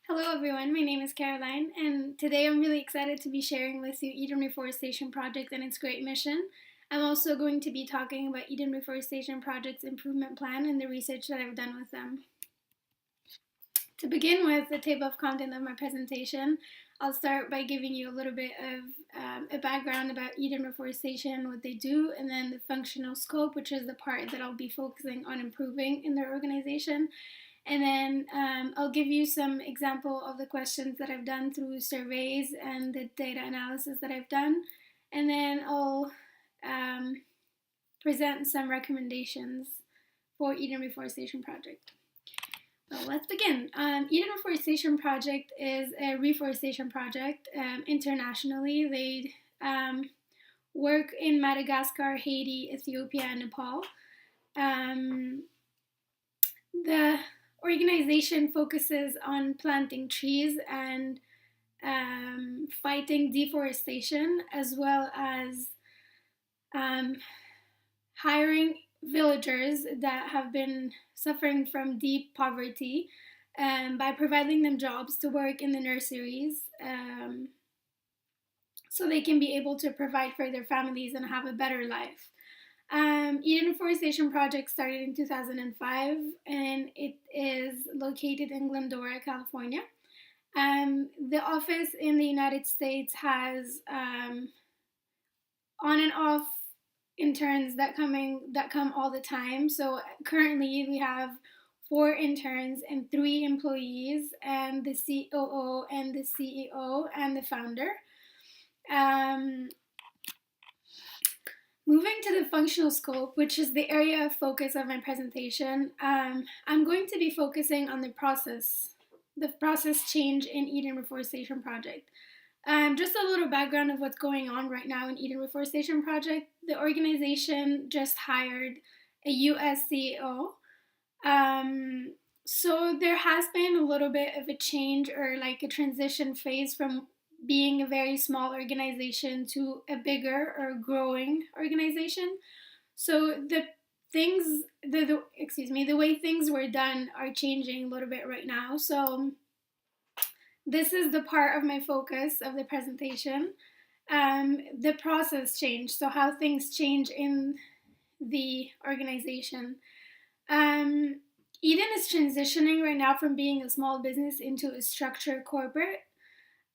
Hello everyone, my name is Caroline, and today I'm really excited to be sharing with you Eden Reforestation Project and its great mission. I'm also going to be talking about Eden Reforestation Project's improvement plan and the research that I've done with them. To begin with the table of content of my presentation, I'll start by giving you a little bit of a background about Eden Reforestation, what they do, and then the functional scope, which is the part that I'll be focusing on improving in their organization. And then I'll give you some example of the questions that I've done through surveys and the data analysis that I've done. And then I'll present some recommendations for Eden Reforestation Project. Well, let's begin. Eden Reforestation Project is a reforestation project internationally. They work in Madagascar, Haiti, Ethiopia, and Nepal. The organization focuses on planting trees and fighting deforestation, as well as hiring villagers that have been suffering from deep poverty by providing them jobs to work in the nurseries so they can be able to provide for their families and have a better life. Eden Reforestation Project started in 2005 and it is located in Glendora, California. The office in the United States has on and off interns that come all the time. So currently we have 4 interns and 3 employees, and the COO and the CEO and the founder. Moving to the functional scope, which is the area of focus of my presentation, I'm going to be focusing on the process change in Eden Reforestation Project. Just a little background of what's going on right now in Eden Reforestation Project. The organization just hired a US CEO. So there has been a little bit of a change or like a transition phase from being a very small organization to a bigger or growing organization. So the way things were done are changing a little bit right now. So this is the part of my focus of the presentation. The process change, so how things change in the organization. Eden is transitioning right now from being a small business into a structured corporate.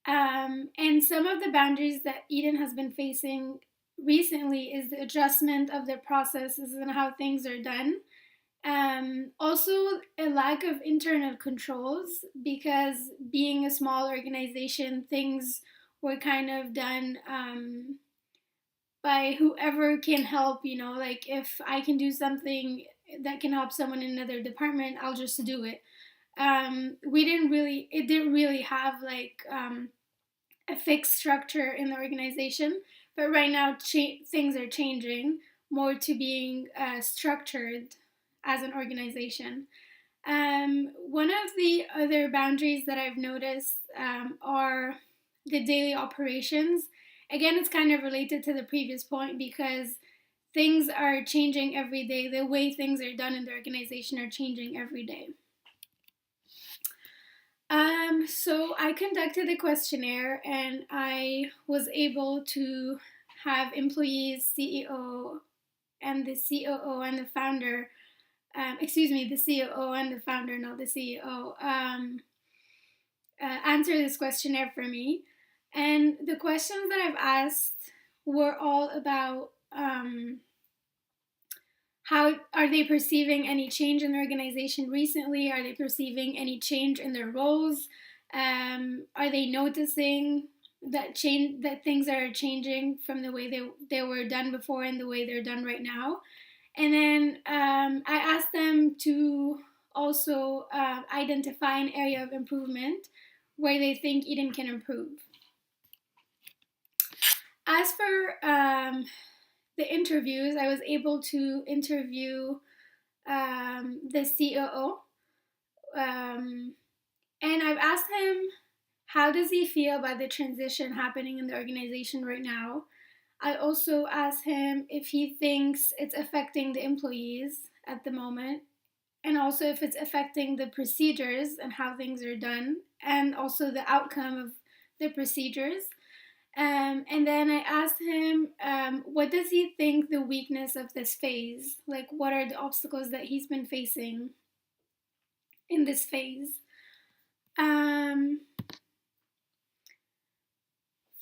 And some of the boundaries that Eden has been facing recently is the adjustment of their processes and how things are done. Also, a lack of internal controls, because being a small organization, things were kind of done by whoever can help, like if I can do something that can help someone in another department, I'll just do it. It didn't really have like a fixed structure in the organization, but right now things are changing more to being structured as an organization. One of the other boundaries that I've noticed are the daily operations. Again, it's kind of related to the previous point because things are changing every day. The way things are done in the organization are changing every day. So I conducted a questionnaire and I was able to have employees, CEO, and the COO and the founder, the COO and the founder, not the CEO, answer this questionnaire for me. And the questions that I've asked were all about how are they perceiving any change in the organization recently? Are they perceiving any change in their roles? Are they noticing that things are changing from the way they were done before and the way they're done right now? And then I asked them to also identify an area of improvement where they think Eden can improve. As for the interviews, I was able to interview the COO, and I've asked him how does he feel about the transition happening in the organization right now. I also asked him if he thinks it's affecting the employees at the moment, and also if it's affecting the procedures and how things are done, and also the outcome of the procedures. And then I asked him, what does he think the weakness of this phase? Like, what are the obstacles that he's been facing in this phase? Um,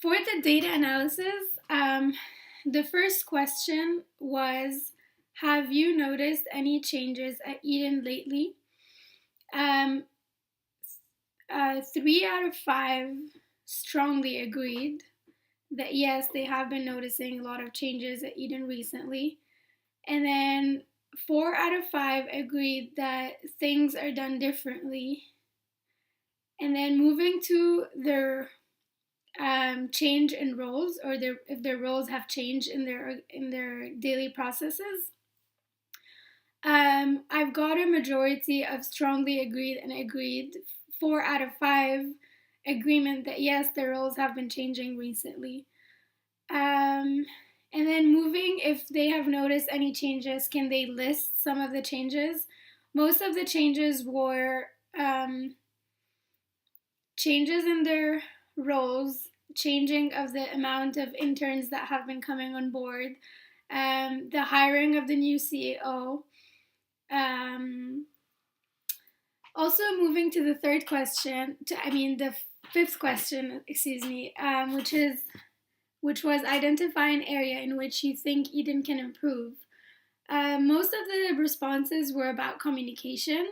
for the data analysis, the first question was, have you noticed any changes at Eden lately? Um, 3 out of 5 strongly agreed that yes, they have been noticing a lot of changes at Eden recently. And then 4 out of 5 agreed that things are done differently. And then moving to their change in roles, or if their roles have changed in their daily processes. I've got a majority of strongly agreed and agreed. 4 out of 5 agreement that yes, their roles have been changing recently. And then moving, if they have noticed any changes, can they list some of the changes? Most of the changes were changes in their roles, changing of the amount of interns that have been coming on board, the hiring of the new CEO. Also moving to the the fifth question, excuse me, which was identify an area in which you think Eden can improve. Most of the responses were about communication,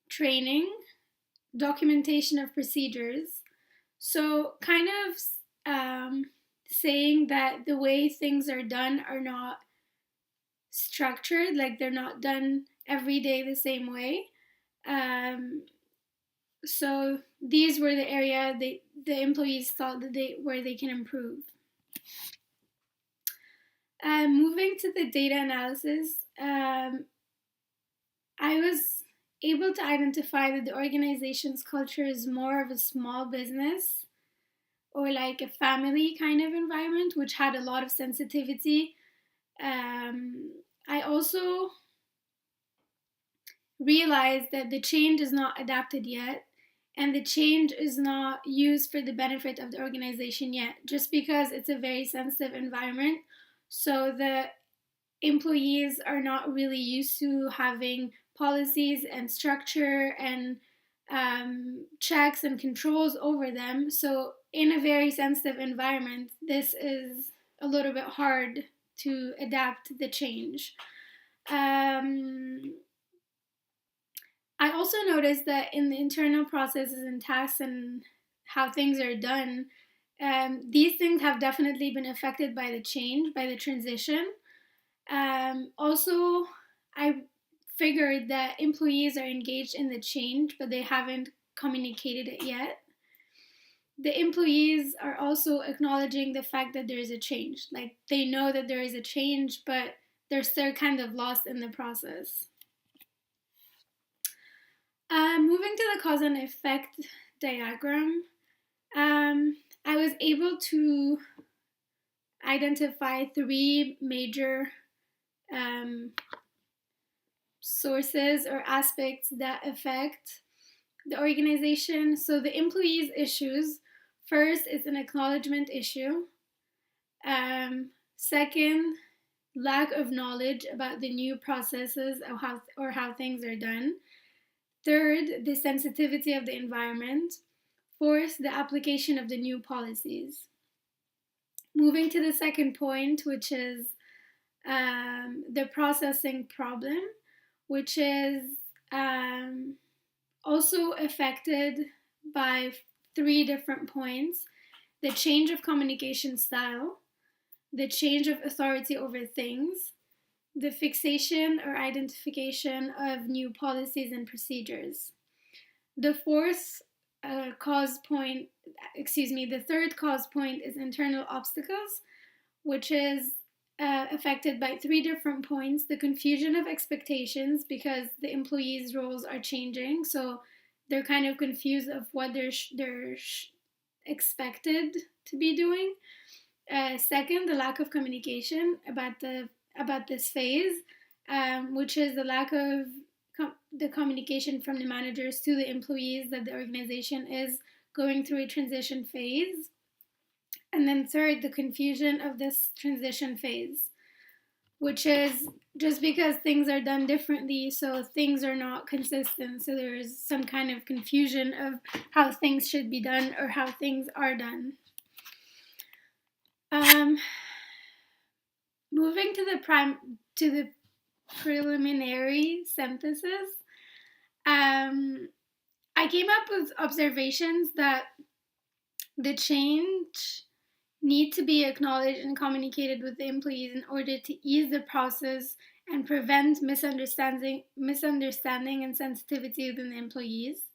training, documentation of procedures. So, kind of saying that the way things are done are not structured, like they're not done every day the same way. So these were the area the employees thought that where they can improve. Moving to the data analysis, I was able to identify that the organization's culture is more of a small business or like a family kind of environment, which had a lot of sensitivity. I also realized that the change is not adapted yet, and the change is not used for the benefit of the organization yet, just because it's a very sensitive environment. So the employees are not really used to having policies and structure and checks and controls over them. So in a very sensitive environment, this is a little bit hard to adapt the change. I also noticed that in the internal processes and tasks and how things are done, these things have definitely been affected by the change, by the transition. Also, I figured that employees are engaged in the change, but they haven't communicated it yet. The employees are also acknowledging the fact that there is a change. Like, they know that there is a change, but they're still kind of lost in the process. Moving to the cause and effect diagram, I was able to identify 3 major sources or aspects that affect the organization. So the employees' issues, first, is an acknowledgement issue. Second, lack of knowledge about the new processes or how things are done. Third, the sensitivity of the environment. Fourth, the application of the new policies. Moving to the second point, which is the processing problem, which is also affected by 3 different points: the change of communication style, the change of authority over things, the fixation or identification of new policies and procedures. The third cause point is internal obstacles, which is affected by 3 different points: the confusion of expectations, because the employees' roles are changing, so they're kind of confused of what they're expected to be doing. Second, the lack of communication about this phase, which is the lack of the communication from the managers to the employees that the organization is going through a transition phase. And then third, the confusion of this transition phase, which is just because things are done differently, so things are not consistent. So there's some kind of confusion of how things should be done or how things are done. Moving to the preliminary synthesis, I came up with observations that the change need to be acknowledged and communicated with the employees in order to ease the process and prevent misunderstanding and sensitivity within the employees.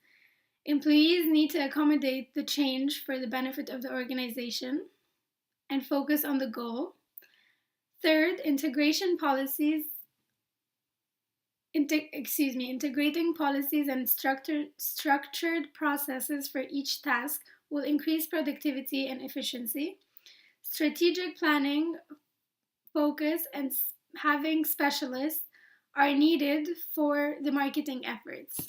Employees need to accommodate the change for the benefit of the organization and focus on the goal. Third, integrating policies and structured processes for each task will increase productivity and efficiency. Strategic planning, focus, and having specialists are needed for the marketing efforts.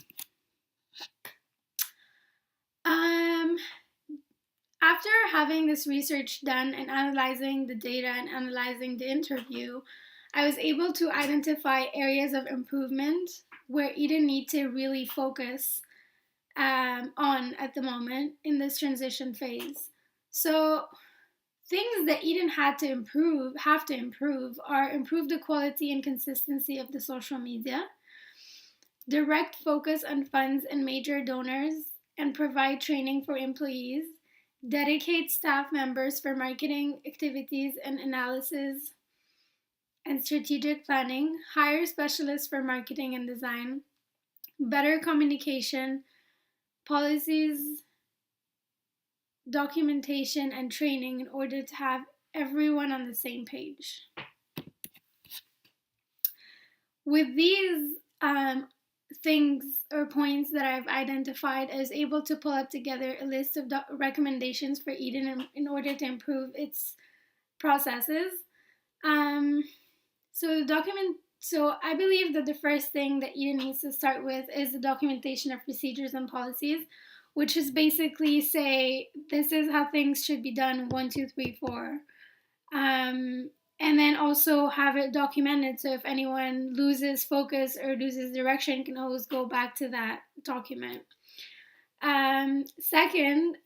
After having this research done and analyzing the data and analyzing the interview, I was able to identify areas of improvement where Eden need to really focus on at the moment in this transition phase. So things that Eden have to improve are improve the quality and consistency of the social media, direct focus on funds and major donors, and provide training for employees, dedicate staff members for marketing activities and analysis and strategic planning, hire specialists for marketing and design, better communication, policies, documentation, and training in order to have everyone on the same page. With these things or points that I've identified, I was able to pull up together a list of recommendations for Eden in order to improve its processes. So I believe that the first thing that Eden needs to start with is the documentation of procedures and policies, which is basically say, this is how things should be done, 1, 2, 3, 4. And then also have it documented, so if anyone loses focus or loses direction, can always go back to that document. Second,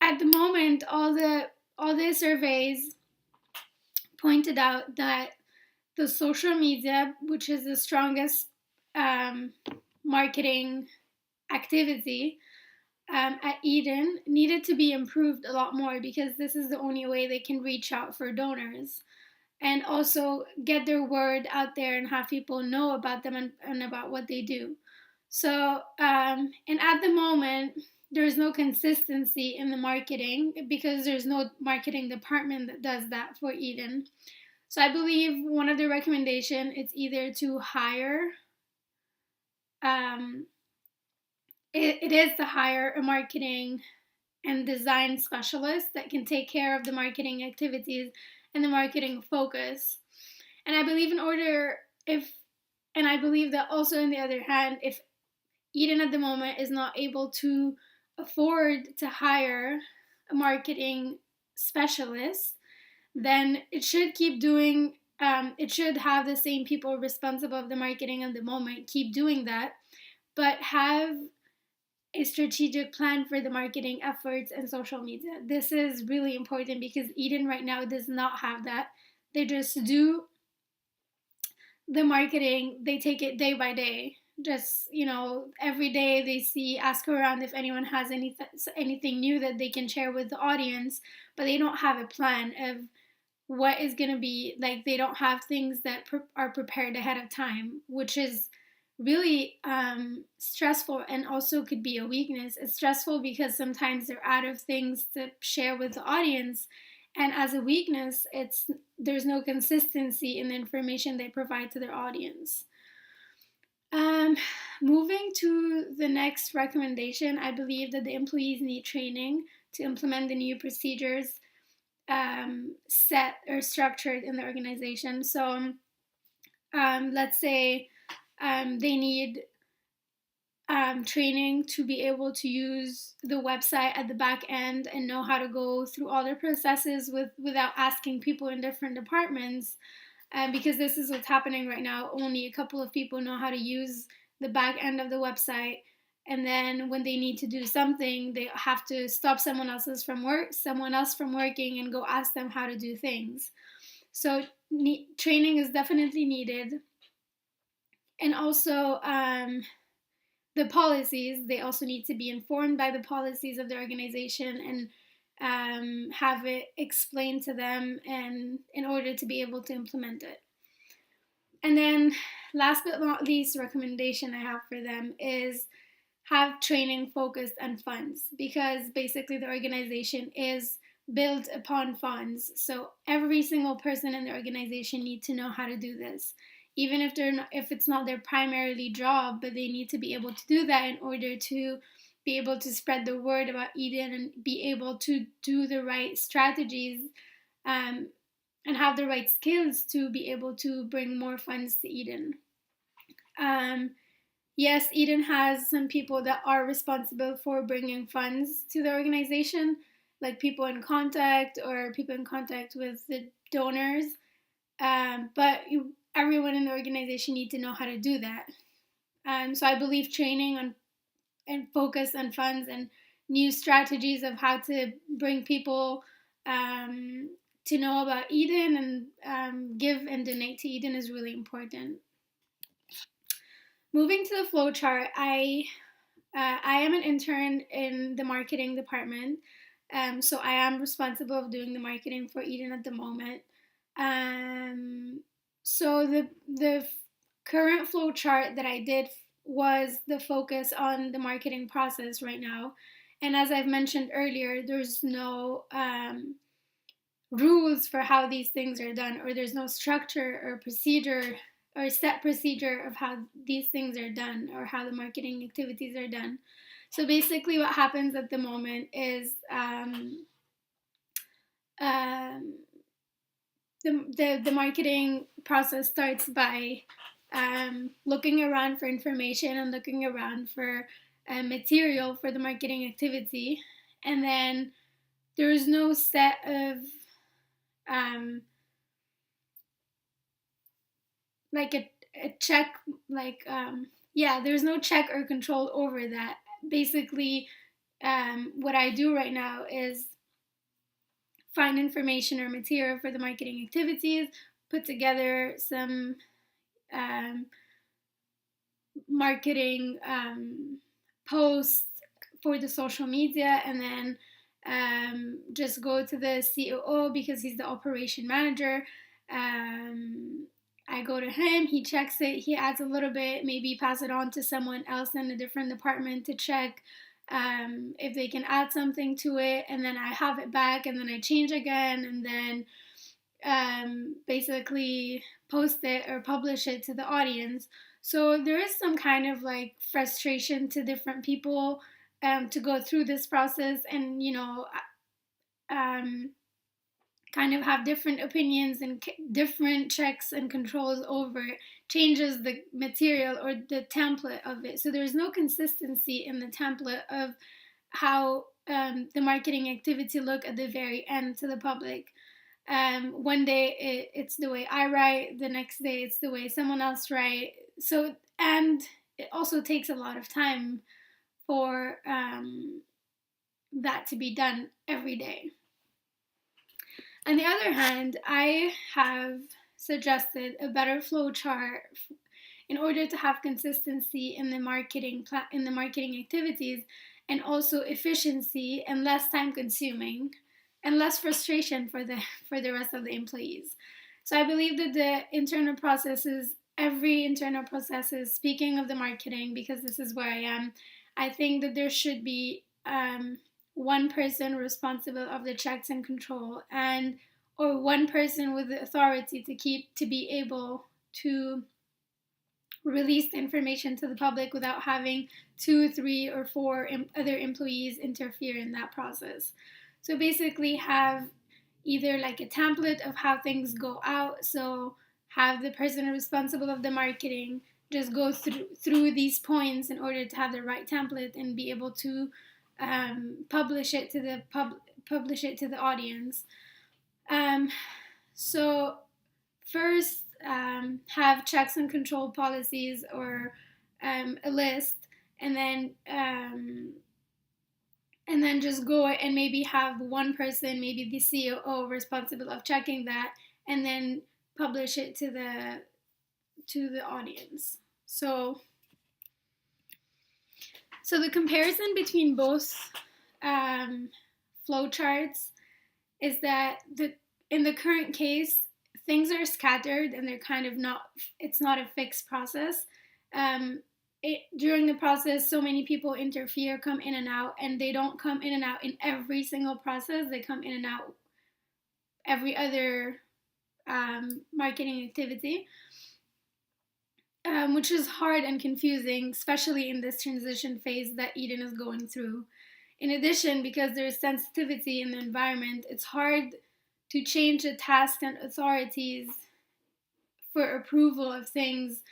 at the moment, all the surveys pointed out that the social media, which is the strongest marketing activity at Eden, needed to be improved a lot more, because this is the only way they can reach out for donors and also get their word out there and have people know about them and about what they do. So, and at the moment, there's no consistency in the marketing because there's no marketing department that does that for Eden. So I believe one of the recommendations is either to hire, it is to hire a marketing and design specialist that can take care of the marketing activities and the marketing focus. And I believe I believe that also on the other hand, if Eden at the moment is not able to afford to hire a marketing specialist, then it should keep doing, it should have the same people responsible of the marketing at the moment keep doing that, but have a strategic plan for the marketing efforts and social media. This is really important because Eden right now does not have that. They just do the marketing, they take it day by day. Just, every day they ask around if anyone has anything new that they can share with the audience, but they don't have a plan of what is going to be, like they don't have things that are prepared ahead of time, which is really stressful and also could be a weakness. It's stressful because sometimes they're out of things to share with the audience, and as a weakness, there's no consistency in the information they provide to their audience. Moving to the next recommendation, I believe that the employees need training to implement the new procedures set or structured in the organization. So let's say they need training to be able to use the website at the back end and know how to go through all their processes without asking people in different departments. Because this is what's happening right now. Only a couple of people know how to use the back end of the website, and then when they need to do something, they have to stop someone else from working and go ask them how to do things. So training is definitely needed, and also the policies. They also need to be informed by the policies of the organization and have it explained to them, and in order to be able to implement it. And then, last but not least, recommendation I have for them is have training focused on funds, because basically the organization is built upon funds. So every single person in the organization needs to know how to do this, even if it's not their primarily job, but they need to be able to do that in order to be able to spread the word about Eden and be able to do the right strategies, and have the right skills to be able to bring more funds to Eden. Yes, Eden has some people that are responsible for bringing funds to the organization, like people in contact or people in contact with the donors. But everyone in the organization needs to know how to do that. So I believe training on and focus on funds and new strategies of how to bring people to know about Eden and give and donate to Eden is really important. Moving to the flow chart, I am an intern in the marketing department, so I am responsible of doing the marketing for Eden at the moment. So the current flow chart that I did was the focus on the marketing process right now, and as I've mentioned earlier, there's no rules for how these things are done, or there's no structure or procedure or set procedure of how these things are done or how the marketing activities are done. So basically what happens at the moment is the marketing process starts by looking around for information and looking around for material for the marketing activity, and then there is no set of like a check, like there's no check or control over that. Basically, what I do right now is find information or material for the marketing activities, put together some marketing posts for the social media, and then just go to the COO because he's the operation manager. I go to him, he checks it, he adds a little bit, maybe pass it on to someone else in a different department to check if they can add something to it, and then I have it back, and then I change again, and then basically post it or publish it to the audience. So there is some kind of like frustration to different people to go through this process, and kind of have different opinions and different checks and controls over it, changes the material or the template of it. So there's no consistency in the template of how the marketing activity look at the very end to the public. One day it's the way I write, the next day it's the way someone else write. So, and it also takes a lot of time for that to be done every day. On the other hand, I have suggested a better flow chart in order to have consistency in the marketing activities, and also efficiency and less time consuming and less frustration for the rest of the employees. So I believe that every internal processes, speaking of the marketing, because this is where I am, I think that there should be one person responsible of the checks and control, or one person with the authority to be able to release the information to the public without having 2, 3, or 4 other employees interfere in that process. So basically have either like a template of how things go out, so have the person responsible of the marketing just go through these points in order to have the right template and be able to publish it to the audience. So first, have checks and control policies or a list, and then just go and maybe have one person, maybe the COO, responsible of checking that, and then publish it to the audience. So the comparison between both flowcharts is that in the current case, things are scattered and they're kind of it's not a fixed process. During the process, so many people interfere, come in and out, and they don't come in and out in every single process. They come in and out every other marketing activity, which is hard and confusing, especially in this transition phase that Eden is going through. In addition, because there's sensitivity in the environment, it's hard to change the tasks and authorities for approval of things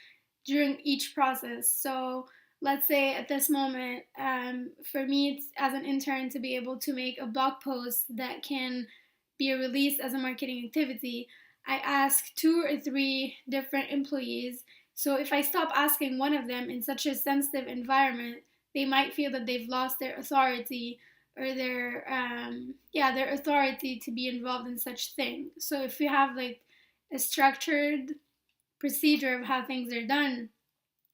during each process. So let's say at this moment, for me, it's, as an intern, to be able to make a blog post that can be released as a marketing activity, I ask 2 or 3 different employees. So if I stop asking one of them in such a sensitive environment, they might feel that they've lost their authority or their authority to be involved in such thing. So if you have like a structured procedure of how things are done,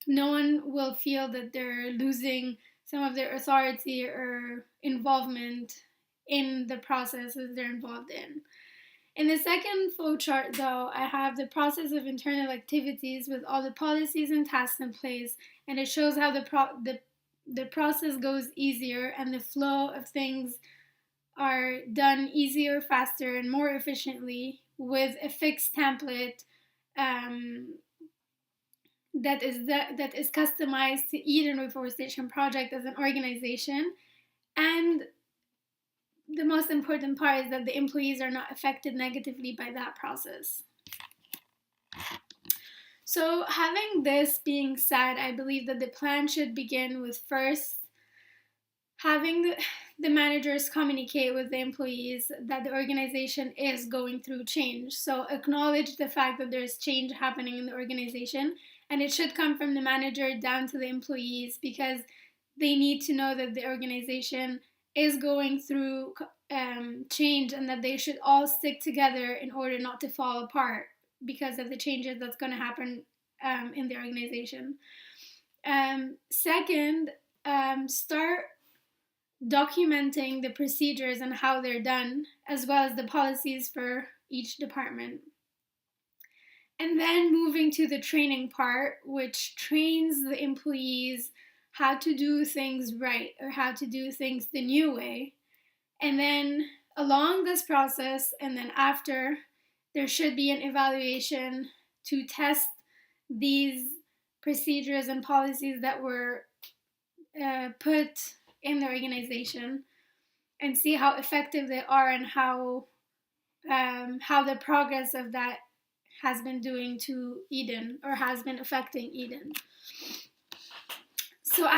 no one will feel that they're losing some of their authority or involvement in the processes they're involved in. In the second flowchart, though, I have the process of internal activities with all the policies and tasks in place, and it shows how the process goes easier and the flow of things are done easier, faster, and more efficiently with a fixed template that is customized to Eden Reforestation Project as an organization. And the most important part is that the employees are not affected negatively by that process. So having this being said, I believe that the plan should begin with first having the managers communicate with the employees that the organization is going through change. So acknowledge the fact that there's change happening in the organization, and it should come from the manager down to the employees, because they need to know that the organization is going through change and that they should all stick together in order not to fall apart because of the changes that's going to happen in the organization. Second, start documenting the procedures and how they're done, as well as the policies for each department. And then moving to the training part, which trains the employees how to do things right or how to do things the new way. And then along this process and then after, there should be an evaluation to test these procedures and policies that were put in the organization and see how effective they are and how the progress of that has been doing to Eden or has been affecting Eden. So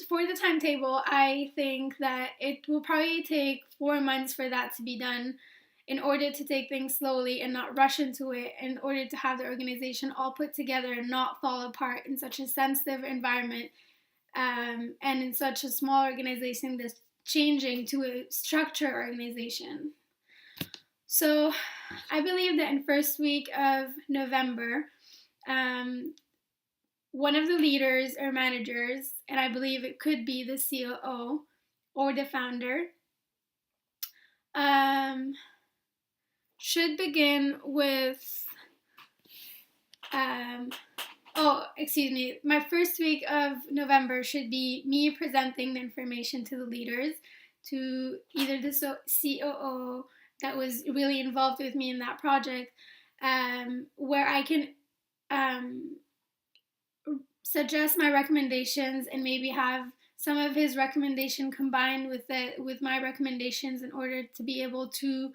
for the timetable, I think that it will probably take 4 months for that to be done, in order to take things slowly and not rush into it, in order to have the organization all put together and not fall apart in such a sensitive environment, and in such a small organization that's changing to a structured organization. So I believe that in first week of November, one of the leaders or managers, and I believe it could be the COO or the founder, should begin with, my first week of November should be me presenting the information to the leaders, to either the COO that was really involved with me in that project, where I can suggest my recommendations and maybe have some of his recommendation combined with my recommendations in order to be able to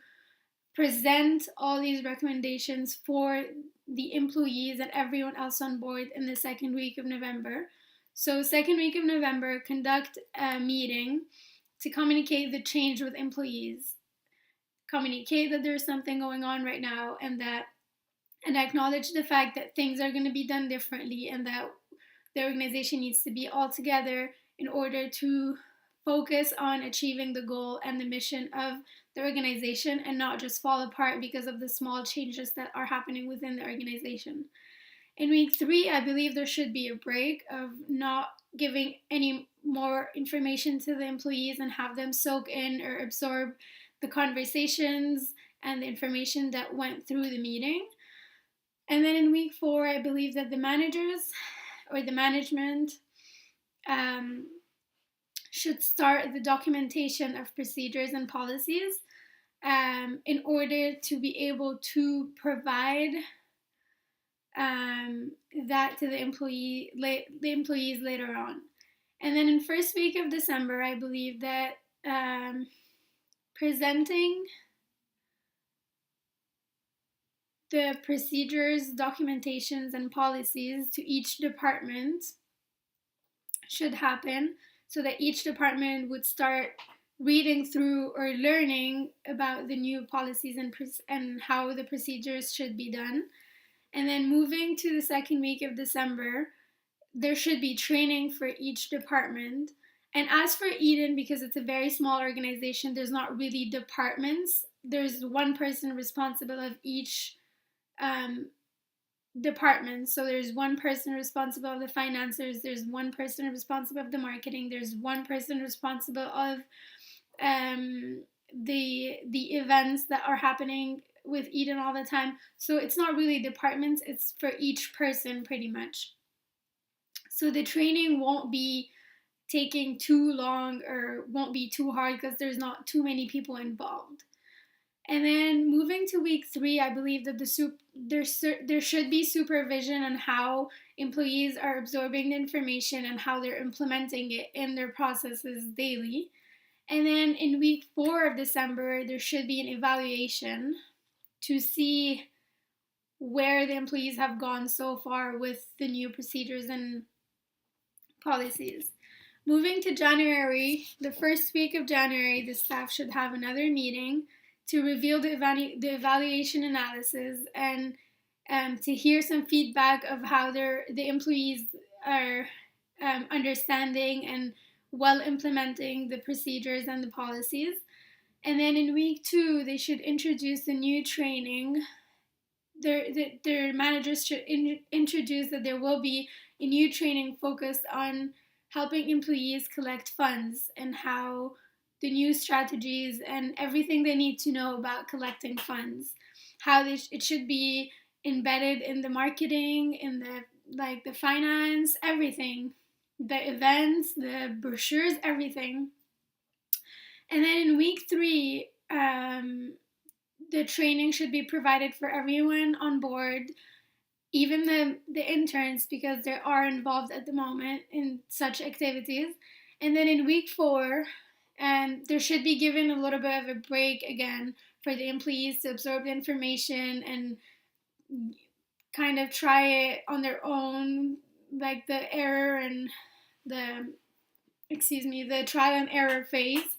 present all these recommendations for the employees and everyone else on board in the second week of November. So, second week of November, conduct a meeting to communicate the change with employees. Communicate that there's something going on right now, and acknowledge the fact that things are going to be done differently, and that the organization needs to be all together in order to focus on achieving the goal and the mission of the organization, and not just fall apart because of the small changes that are happening within the organization. In week 3, I believe there should be a break of not giving any more information to the employees and have them soak in or absorb the conversations and the information that went through the meeting. And then in week 4, I believe that the managers or the management should start the documentation of procedures and policies in order to be able to provide that to the employees later on. And then in first week of December, I believe that presenting the procedures, documentations, and policies to each department should happen, so that each department would start reading through or learning about the new policies and how the procedures should be done. And then moving to the second week of December, there should be training for each department. And as for Eden, because it's a very small organization, there's not really departments. There's one person responsible of each department. So there's one person responsible of the finances, there's one person responsible of the marketing, there's one person responsible of the events that are happening with Eden all the time. So it's not really departments, it's for each person pretty much. So the training won't be taking too long or won't be too hard because there's not too many people involved. And then moving to week 3, I believe that there should be supervision on how employees are absorbing the information and how they're implementing it in their processes daily. And then in week 4 of December, there should be an evaluation to see where the employees have gone so far with the new procedures and policies. Moving to January, the first week of January, the staff should have another meeting to reveal the evaluation analysis and to hear some feedback of how the employees are understanding and well implementing the procedures and the policies. And then in week 2, they should introduce the new training. Their managers should introduce that there will be a new training focused on helping employees collect funds and how the new strategies and everything they need to know about collecting funds, how it should be embedded in the marketing, in the finance, everything, the events, the brochures, everything. And then in week 3, the training should be provided for everyone on board, even the interns, because they are involved at the moment in such activities. And then in week 4, there should be given a little bit of a break again for the employees to absorb the information and kind of try it on their own, like the trial and error phase.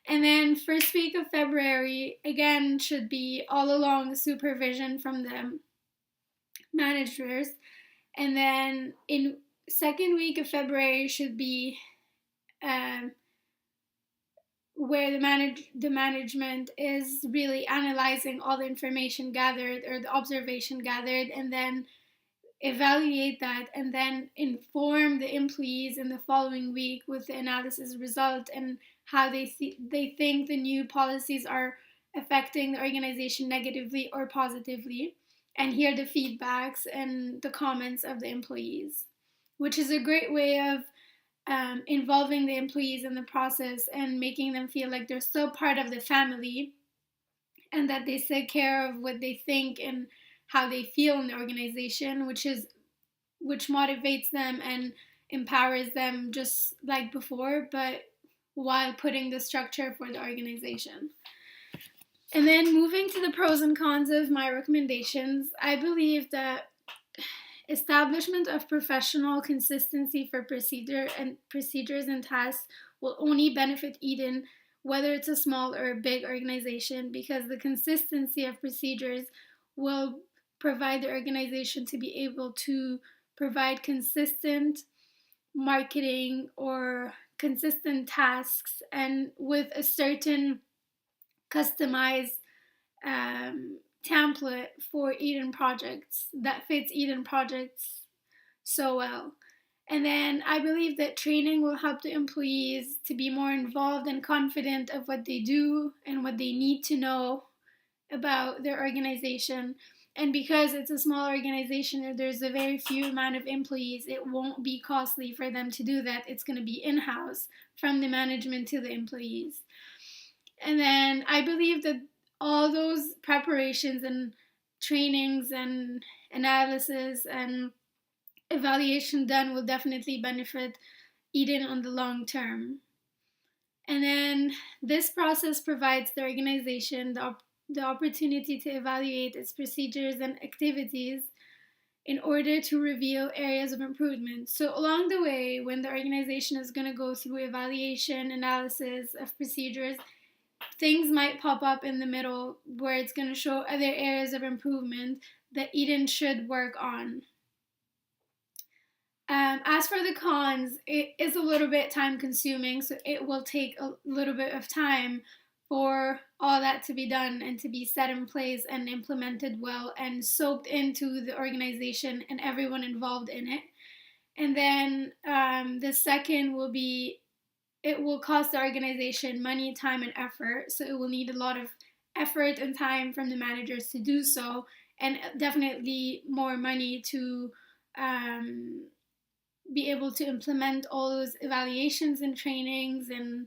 And then first week of February, again, should be all along supervision from the managers. And then in second week of February should be where the management is really analyzing all the information gathered or the observation gathered, and then evaluate that, and then inform the employees in the following week with the analysis result and how they think the new policies are affecting the organization negatively or positively, and hear the feedbacks and the comments of the employees, which is a great way of involving the employees in the process and making them feel like they're still part of the family and that they take care of what they think and how they feel in the organization, which motivates them and empowers them just like before, but while putting the structure for the organization. And then moving to the pros and cons of my recommendations, I believe that establishment of professional consistency for procedures and tasks will only benefit Eden, whether it's a small or a big organization, because the consistency of procedures will provide the organization to be able to provide consistent marketing or consistent tasks and with a certain customized template for Eden projects that fits Eden projects so well. And then I believe that training will help the employees to be more involved and confident of what they do and what they need to know about their organization. And because it's a small organization and there's a very few amount of employees, it won't be costly for them to do that. It's going to be in-house from the management to the employees. And then I believe that all those preparations and trainings and analysis and evaluation done will definitely benefit Eden on the long term. And then this process provides the organization the opportunity to evaluate its procedures and activities in order to reveal areas of improvement. So, along the way, when the organization is going to go through evaluation, analysis of procedures, things might pop up in the middle where it's going to show other areas of improvement that Eden should work on. As for the cons, it is a little bit time consuming, so it will take a little bit of time for all that to be done and to be set in place and implemented well and soaked into the organization and everyone involved in it. And then the second will be it will cost the organization money, time, and effort. So it will need a lot of effort and time from the managers to do so, and definitely more money to be able to implement all those evaluations and trainings and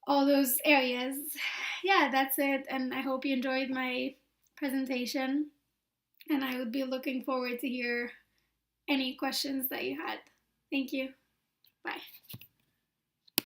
all those areas. Yeah, that's it. And I hope you enjoyed my presentation. And I would be looking forward to hear any questions that you had. Thank you. Bye.